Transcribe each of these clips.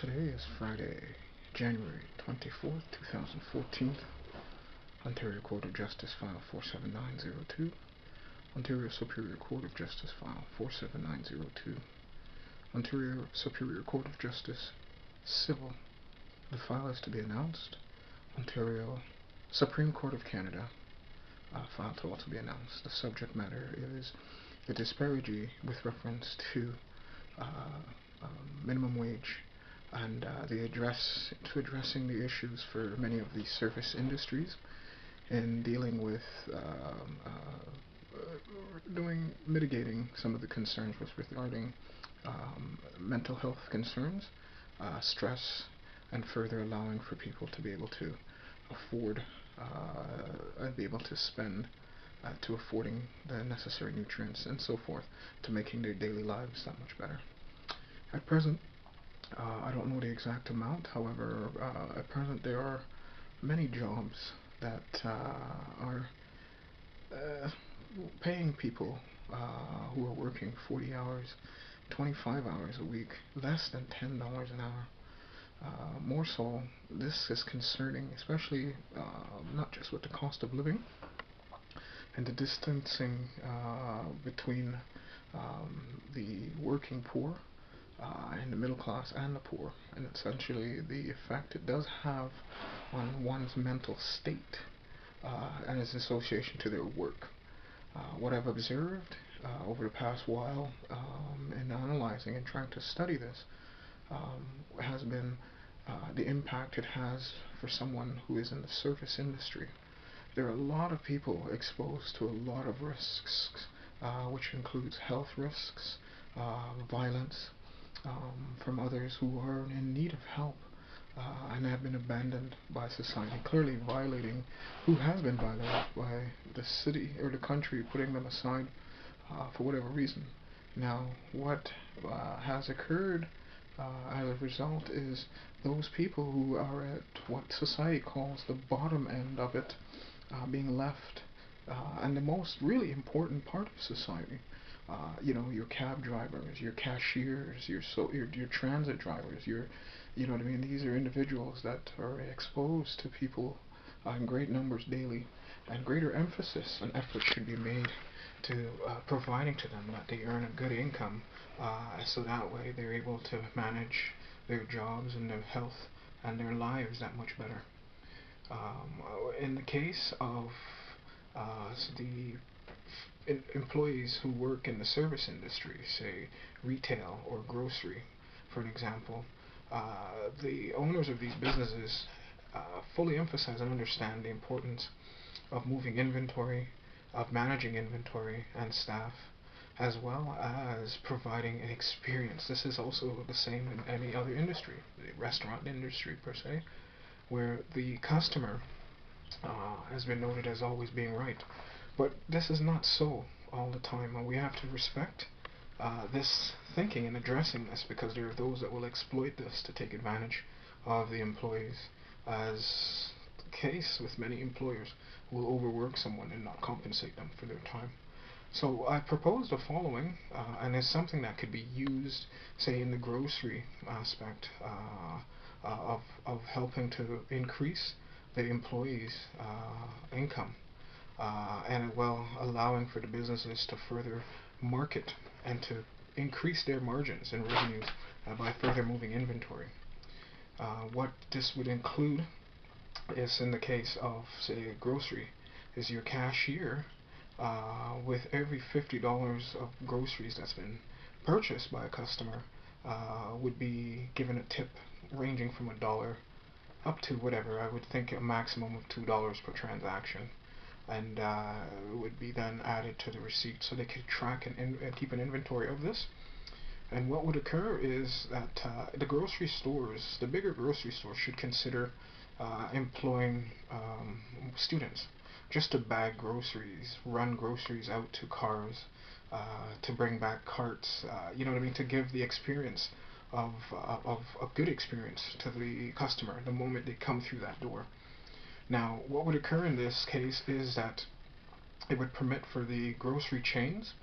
Today is Friday, January 24th, 2014. Ontario Court of Justice File 47902. Ontario Superior Court of Justice File 47902. Ontario Superior Court of Justice Civil. The file is to be announced. Ontario Supreme Court of Canada. File to also be announced. The subject matter is the disparity with reference to minimum wage and addressing the issues for many of the service industries and dealing with mitigating some of the concerns regarding mental health concerns, stress, and further allowing for people to be able to afford and be able to spend to affording the necessary nutrients and so forth to making their daily lives that much better. At present, I don't know the exact amount, however, at present there are many jobs that are paying people who are working 40 hours, 25 hours a week, less than $10 an hour. More so, this is concerning, especially not just with the cost of living and the distancing between the working poor and the middle class and the poor, and essentially the effect it does have on one's mental state and its association to their work. What I've observed over the past while in analyzing and trying to study this has been the impact it has for someone who is in the service industry. There are a lot of people exposed to a lot of risks, which includes health risks, violence from others who are in need of help and have been abandoned by society, clearly violating, who has been violated by the city or the country, putting them aside for whatever reason. Now, what has occurred as a result is those people who are at what society calls the bottom end of it being left, and the most really important part of society. Your cab drivers, your cashiers, your transit drivers, you know what I mean. These are individuals that are exposed to people in great numbers daily, and greater emphasis and effort should be made to providing to them that they earn a good income, so that way they're able to manage their jobs and their health and their lives that much better. In the case of the employees who work in the service industry, say retail or grocery, for an example, the owners of these businesses fully emphasize and understand the importance of moving inventory, of managing inventory and staff, as well as providing an experience. This is also the same in any other industry, the restaurant industry per se, where the customer has been noted as always being right. But this is not so all the time, and we have to respect this thinking and addressing this, because there are those that will exploit this to take advantage of the employees, as the case with many employers who will overwork someone and not compensate them for their time. So I propose the following, and it's something that could be used, say, in the grocery aspect of helping to increase the employees' income, and well, allowing for the businesses to further market and to increase their margins and revenues by further moving inventory. What this would include is, in the case of, say, a grocery, is your cashier with every $50 of groceries that's been purchased by a customer would be given a tip ranging from $1 up to whatever, I would think a maximum of $2 per transaction, and it would be then added to the receipt so they could track and keep an inventory of this. And what would occur is that the grocery stores, the bigger grocery stores, should consider employing students just to bag groceries, run groceries out to cars, to bring back carts, you know what I mean, to give the experience of a good experience to the customer the moment they come through that door. Now, what would occur in this case is that it would permit for the grocery chains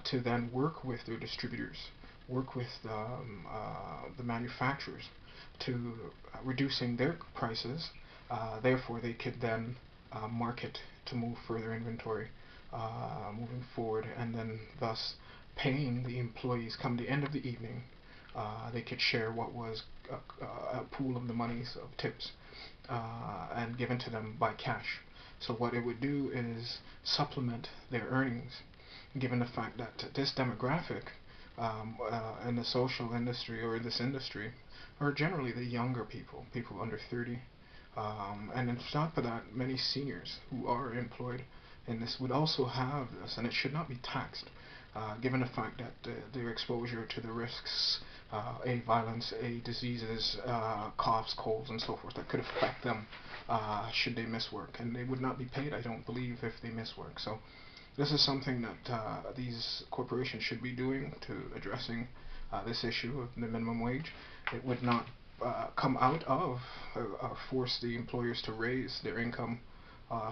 to then work with their distributors work with the manufacturers to reducing their prices. Therefore, they could then market to move further inventory moving forward, and then thus paying the employees come the end of the evening. They could share what was a pool of the monies of tips and given to them by cash. So what it would do is supplement their earnings, given the fact that this demographic in the social industry or in this industry are generally the younger people, people under 30. And on top of that, many seniors who are employed in this would also have this, and it should not be taxed, given the fact that their exposure to the risks, violence, diseases, coughs, colds, and so forth that could affect them should they miss work. And they would not be paid, I don't believe, if they miss work. So this is something that these corporations should be doing to addressing this issue of the minimum wage. It would not come out of force the employers to raise their income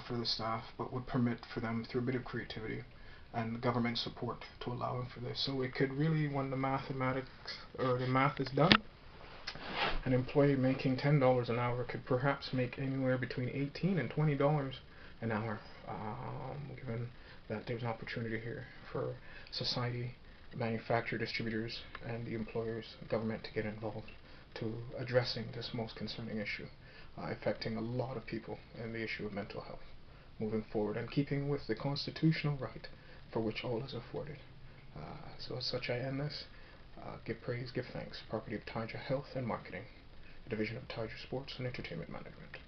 for the staff, but would permit for them through a bit of creativity and government support to allow them for this. So it could really, when the mathematics or the math is done, an employee making $10 an hour could perhaps make anywhere between $18 and $20 an hour, given that there's an opportunity here for society, manufacturer, distributors, and the employers, government to get involved to addressing this most concerning issue affecting a lot of people, and the issue of mental health moving forward, and keeping with the constitutional right for which all is afforded. So as such, I end this. Give praise, give thanks. Property of Tiger Health and Marketing, Division of Tiger Sports and Entertainment Management.